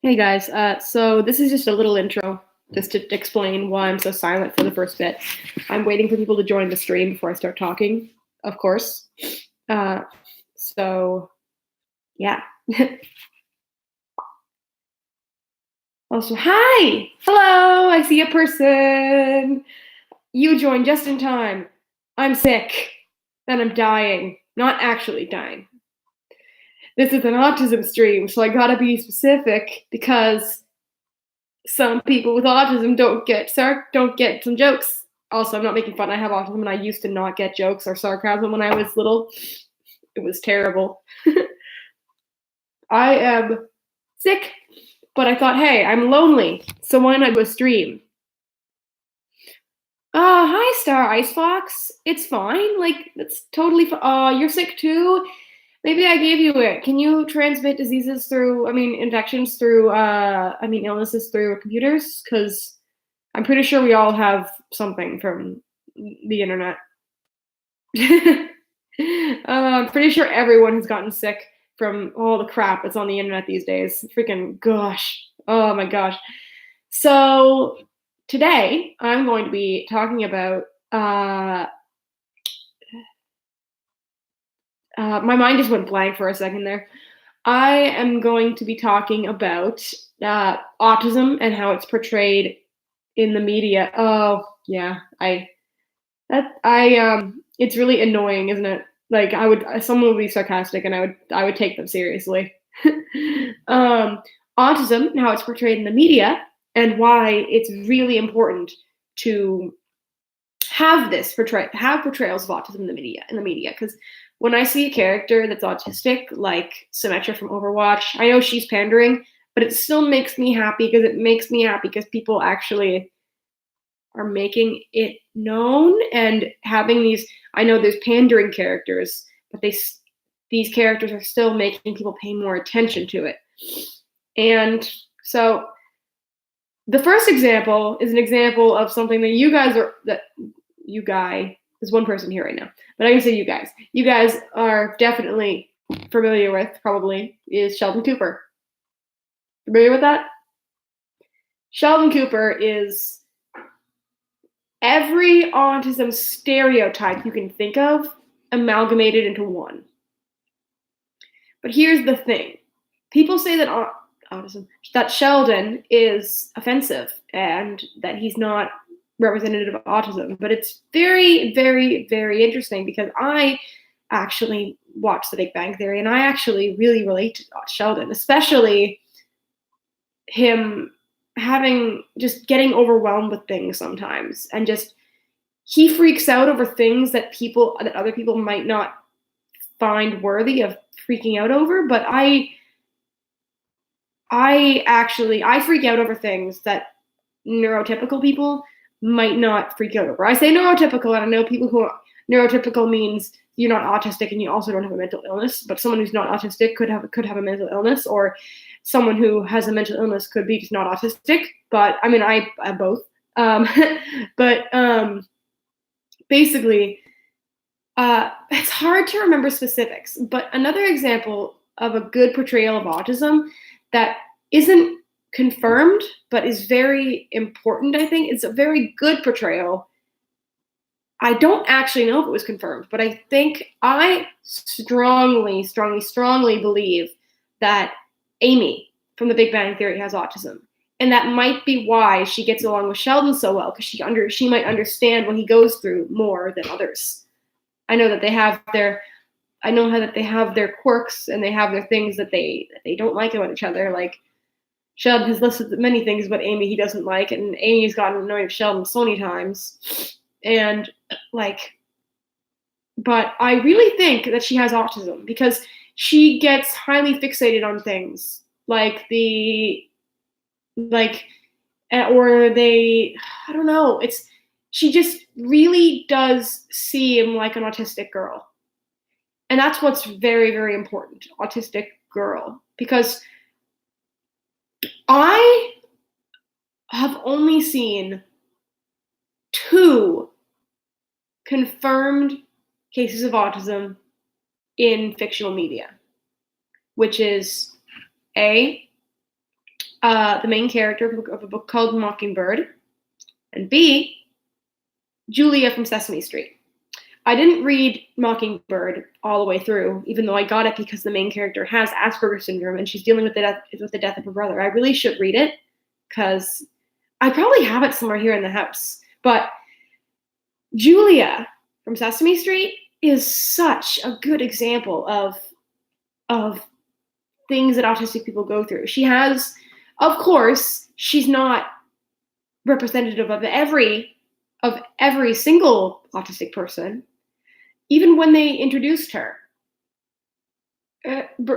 Hey guys, so this is just a little intro, just to explain why I'm so silent for the first bit. I'm waiting for people to join the stream before I start talking, of course. So, yeah. Also, hi! Hello! I see a person! You joined just in time. I'm sick. And I'm dying. Not actually dying. This is an autism stream, so I gotta be specific because some people with autism don't get some jokes. Also, I'm not making fun. I have autism, and I used to not get jokes or sarcasm when I was little. It was terrible. I am sick, but I thought, hey, I'm lonely, so why not do a stream? Hi, Star Icefox. It's fine. Like, it's totally fine. You're sick too? Maybe I gave you it. Can you transmit diseases infections through, illnesses through computers? Because I'm pretty sure we all have something from the internet. I'm pretty sure everyone has gotten sick from all the crap that's on the internet these days. Freaking gosh. Oh my gosh. So today I'm going to be talking about my mind just went blank for a second there. I am going to be talking about autism and how it's portrayed in the media. Oh, yeah, it's really annoying, isn't it? Like someone would be sarcastic, and I would take them seriously. Autism and how it's portrayed in the media, and why it's really important to have portrayals of autism in the media, because when I see a character that's autistic, like Symmetra from Overwatch, I know she's pandering, but it still makes me happy because people actually are making it known and having these. I know there's pandering characters, but these characters are still making people pay more attention to it. And so the first example is an example of something that there's one person here right now, but I can say you guys are definitely familiar with, probably, is Sheldon Cooper. Familiar with that? Sheldon Cooper is every autism stereotype you can think of amalgamated into one. But here's the thing. People say that Sheldon is offensive and that he's not representative of autism, but it's very, very, very interesting because I actually watched The Big Bang Theory, and I actually really relate to Sheldon, especially him getting overwhelmed with things sometimes, and he freaks out over things that other people might not find worthy of freaking out over, but I freak out over things that neurotypical people might not freak out over. I say neurotypical, and I know people who are neurotypical means you're not autistic and you also don't have a mental illness, but someone who's not autistic could have a mental illness, or someone who has a mental illness could be just not autistic. But I mean, I have both. Basically, it's hard to remember specifics, but another example of a good portrayal of autism that isn't confirmed but is very important, I think, it's a very good portrayal. I don't actually know if it was confirmed, but I strongly believe that Amy from The Big Bang Theory has autism. And that might be why she gets along with Sheldon so well, because she might understand what he goes through more than others. I know that they have their quirks, and they have their things that they don't like about each other. Like, Sheldon has listed many things about Amy he doesn't like, and Amy's gotten annoyed with Sheldon so many times. And but I really think that she has autism because she gets highly fixated on things I don't know. She just really does seem like an autistic girl. And that's what's very, very important, autistic girl. Because I have only seen 2 confirmed cases of autism in fictional media, which is the main character of a book called Mockingbird, and B, Julia from Sesame Street. I didn't read Mockingbird all the way through, even though I got it because the main character has Asperger's syndrome and she's dealing with the death of her brother. I really should read it because I probably have it somewhere here in the house. But Julia from Sesame Street is such a good example of things that autistic people go through. She has, of course, she's not representative of every single autistic person. Even when they introduced her,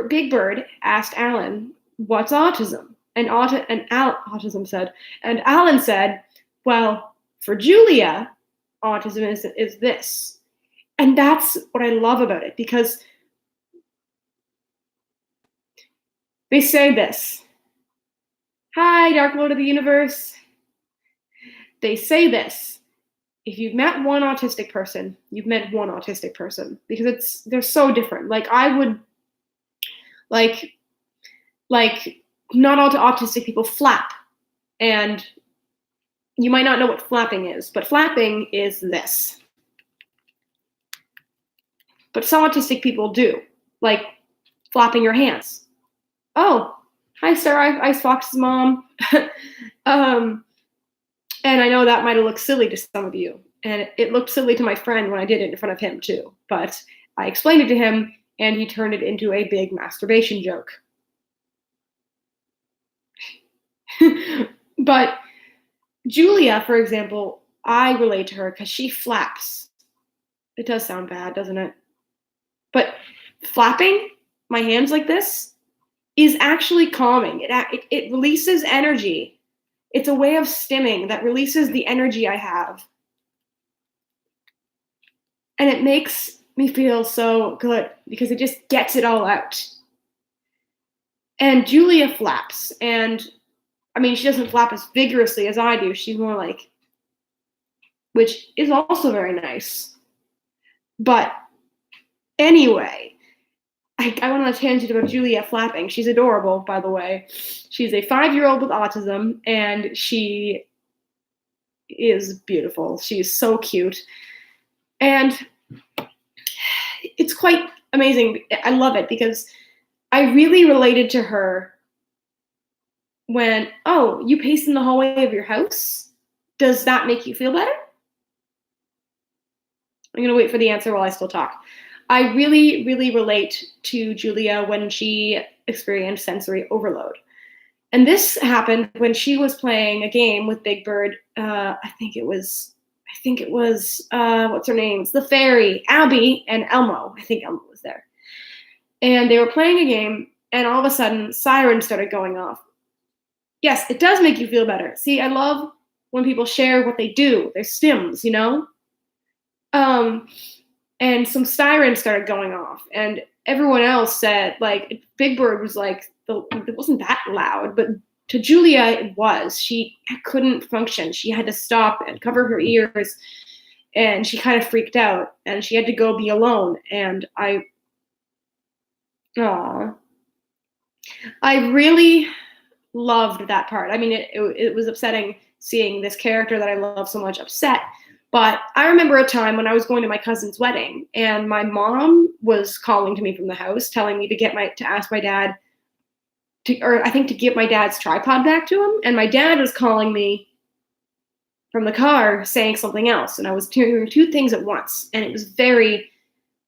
Big Bird asked Alan, "What's autism?" And autism said, and Alan said, "Well, for Julia, autism is this." And that's what I love about it, because they say this. Hi, Dark Lord of the Universe. They say this. If you've met one autistic person, you've met one autistic person, because they're so different. Like I would, like not all autistic people flap, and you might not know what flapping is, but flapping is this. But some autistic people do, like flapping your hands. Oh, hi, Sarah, Ice Fox's mom. And I know that might have looked silly to some of you. And it looked silly to my friend when I did it in front of him too. But I explained it to him and he turned it into a big masturbation joke. But Julia, for example, I relate to her because she flaps. It does sound bad, doesn't it? But flapping my hands like this is actually calming. It releases energy. It's a way of stimming that releases the energy I have. And it makes me feel so good because it just gets it all out. And Julia flaps. And I mean, she doesn't flap as vigorously as I do. She's more like, which is also very nice. But anyway, I went on a tangent about Julia flapping. She's adorable, by the way. She's a 5-year-old with autism, and she is beautiful. She's so cute. And it's quite amazing. I love it because I really related to her when, oh, you pace in the hallway of your house? Does that make you feel better? I'm going to wait for the answer while I still talk. I really, really relate to Julia when she experienced sensory overload. And this happened when she was playing a game with Big Bird. I think it was, what's her name? It's the fairy, Abby and Elmo. I think Elmo was there. And they were playing a game, and all of a sudden, sirens started going off. Yes, it does make you feel better. See, I love when people share what they do, their stims, you know? And some sirens started going off, and everyone else said, like, Big Bird was like, it wasn't that loud, but to Julia, it was. She couldn't function. She had to stop and cover her ears, and she kind of freaked out, and she had to go be alone. And I really loved that part. I mean, it was upsetting seeing this character that I love so much upset. But I remember a time when I was going to my cousin's wedding, and my mom was calling to me from the house, telling me to ask my dad to give my dad's tripod back to him. And my dad was calling me from the car saying something else. And I was hearing two things at once. And it was very,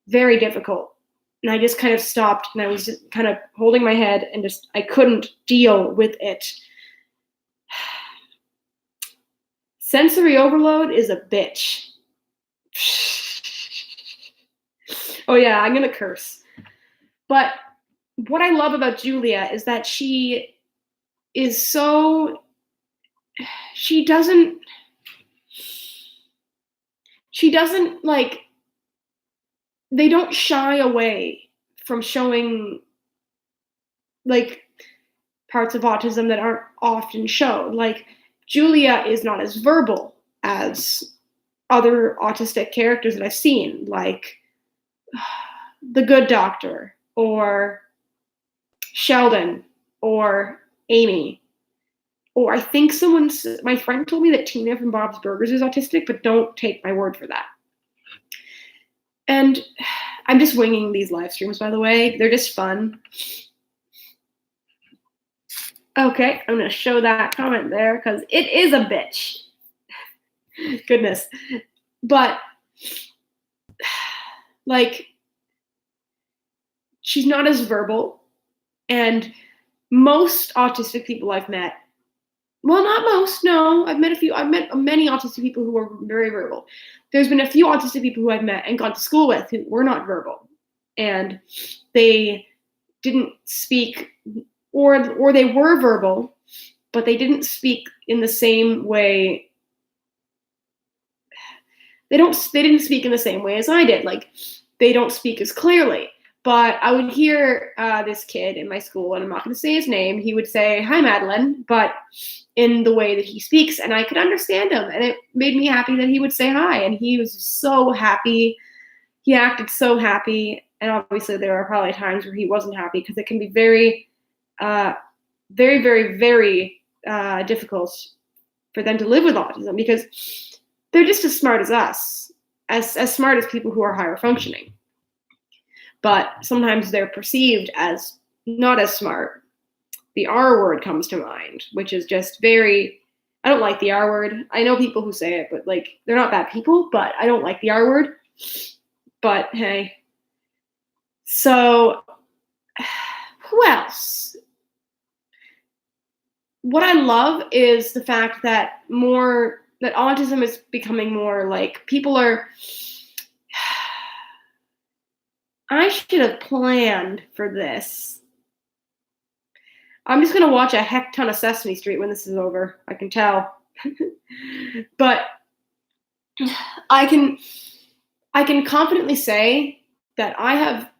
very difficult. And I just kind of stopped, and I was just kind of holding my head, and I couldn't deal with it. Sensory overload is a bitch. Oh yeah, I'm gonna curse. But what I love about Julia is that she doesn't like, they don't shy away from showing like parts of autism that aren't often shown. Like, Julia is not as verbal as other autistic characters that I've seen, like the Good Doctor or Sheldon or Amy. Or I think my friend told me that Tina from Bob's Burgers is autistic, but don't take my word for that. And I'm just winging these live streams, by the way. They're just fun. Okay, I'm going to show that comment there because it is a bitch. Goodness. But, like, she's not as verbal. And most autistic people I've met, well, not most, no. I've met many autistic people who are very verbal. There's been a few autistic people who I've met and gone to school with who were not verbal. And they didn't speak, or they were verbal, but they didn't speak in the same way. They didn't speak in the same way as I did. Like, they don't speak as clearly. But I would hear this kid in my school, and I'm not going to say his name. He would say, "Hi, Madeline," but in the way that he speaks, and I could understand him. And it made me happy that he would say hi. And he was so happy. He acted so happy. And obviously there are probably times where he wasn't happy because it can be very, very, very, very difficult for them to live with autism because they're just as smart as us, as smart as people who are higher functioning. But sometimes they're perceived as not as smart. The R word comes to mind, which is just I don't like the R word. I know people who say it, but like, they're not bad people, but I don't like the R word. But hey. So, who else? What I love is the fact that autism is becoming more like people are. I should have planned for this. I'm just going to watch a heck ton of Sesame Street when this is over. I can tell. But I can confidently say that I have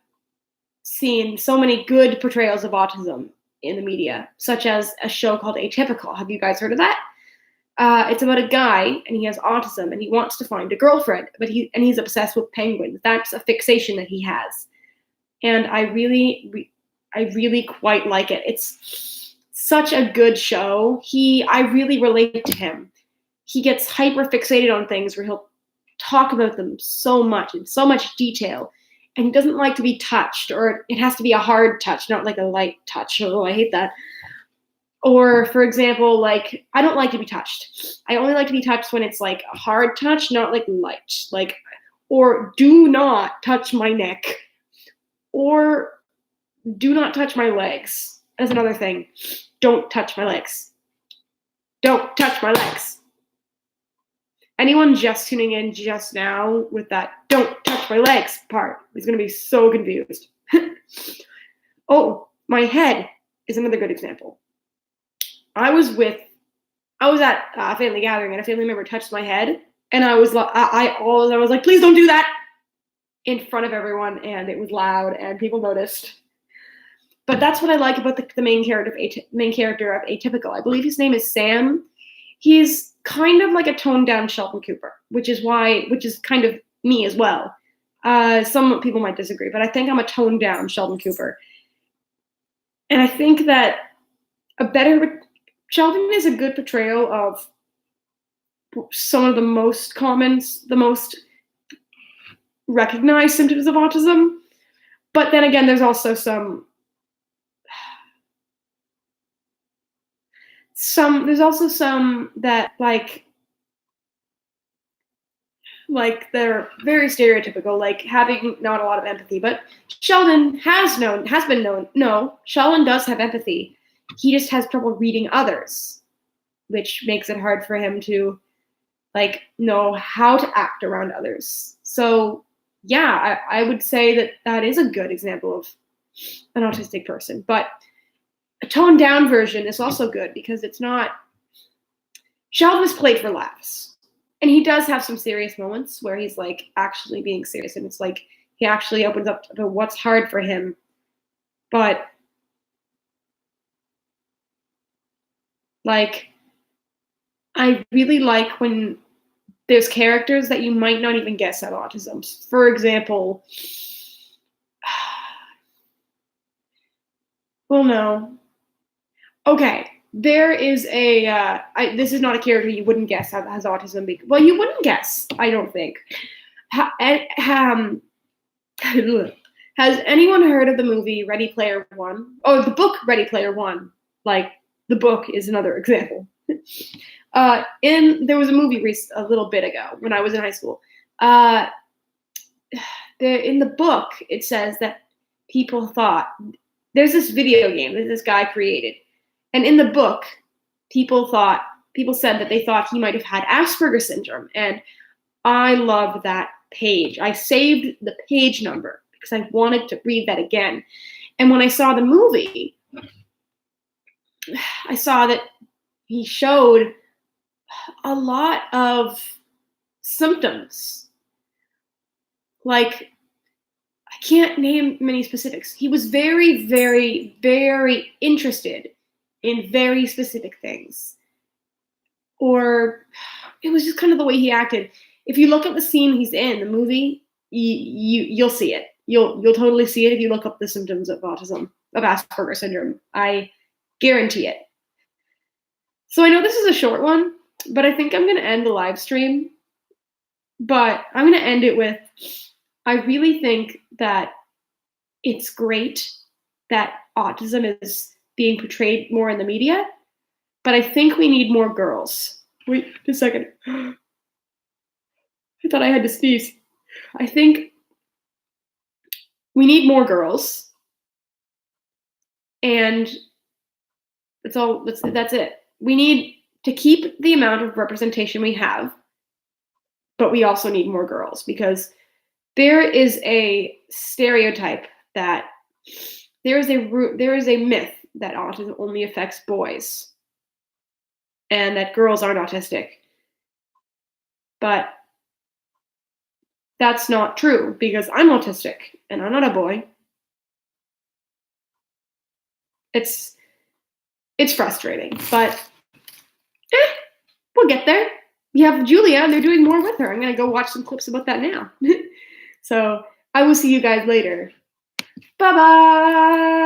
seen so many good portrayals of autism in the media, such as a show called Atypical. Have you guys heard of that? It's about a guy, and he has autism, and he wants to find a girlfriend, but he's obsessed with penguins. That's a fixation that he has, and I really quite like it. It's such a good show. I really relate to him. He gets hyper fixated on things where he'll talk about them so much in so much detail, and he doesn't like to be touched, or it has to be a hard touch, not like a light touch. Oh, I hate that. Or, for example, like, I don't like to be touched. I only like to be touched when it's like a hard touch, not like light. Like, or do not touch my neck. Or do not touch my legs. That's another thing. Don't touch my legs. Don't touch my legs. Anyone just tuning in just now with that "don't touch my legs" part is going to be so confused. Oh, my head is another good example. I was at a family gathering, and a family member touched my head, and I was like, "Please don't do that," in front of everyone, and it was loud, and people noticed. But that's what I like about the main character of Atypical. I believe his name is Sam. He's kind of like a toned down Sheldon Cooper, which is kind of me as well. Some people might disagree, but I think I'm a toned down Sheldon Cooper. And I think that Sheldon is a good portrayal of some of the most recognized symptoms of autism. But then again, there's also some that like they're very stereotypical, like having not a lot of empathy. But Sheldon Sheldon does have empathy. He just has trouble reading others, which makes it hard for him to like know how to act around others. So yeah, I would say that is a good example of an autistic person. But a toned down version is also good because it's not. Sheldon is played for laughs, and he does have some serious moments where he's like actually being serious, and it's like he actually opens up to what's hard for him. But like, I really like when there's characters that you might not even guess have autism. For example, well, no. Okay, there is a this is not a character you wouldn't guess has autism. Well, you wouldn't guess, I don't think. Has anyone heard of the movie Ready Player One? Oh, the book Ready Player One. Like, the book is another example. There was a movie a little bit ago when I was in high school. In the book, it says that people thought there's this video game that this guy created, and in the book, people said that they thought he might have had Asperger's syndrome, and I loved that page. I saved the page number because I wanted to read that again. And when I saw the movie, I saw that he showed a lot of symptoms. Like, I can't name many specifics. He was very, very, very interested in very specific things. Or it was just kind of the way he acted. If you look at the scene he's in, the movie, you'll see it. You'll totally see it if you look up the symptoms of autism, of Asperger's syndrome. I guarantee it. So I know this is a short one, but I think I'm going to end the live stream. But I'm going to end it with, I really think that it's great that autism is being portrayed more in the media, but I think we need more girls. Wait a second. I thought I had to sneeze. I think we need more girls, and that's it. We need to keep the amount of representation we have, but we also need more girls, because there is a stereotype that there is a myth that autism only affects boys and that girls aren't autistic. But that's not true, because I'm autistic and I'm not a boy. It's frustrating, but we'll get there. We have Julia, and they're doing more with her. I'm going to go watch some clips about that now. So I will see you guys later. Bye-bye.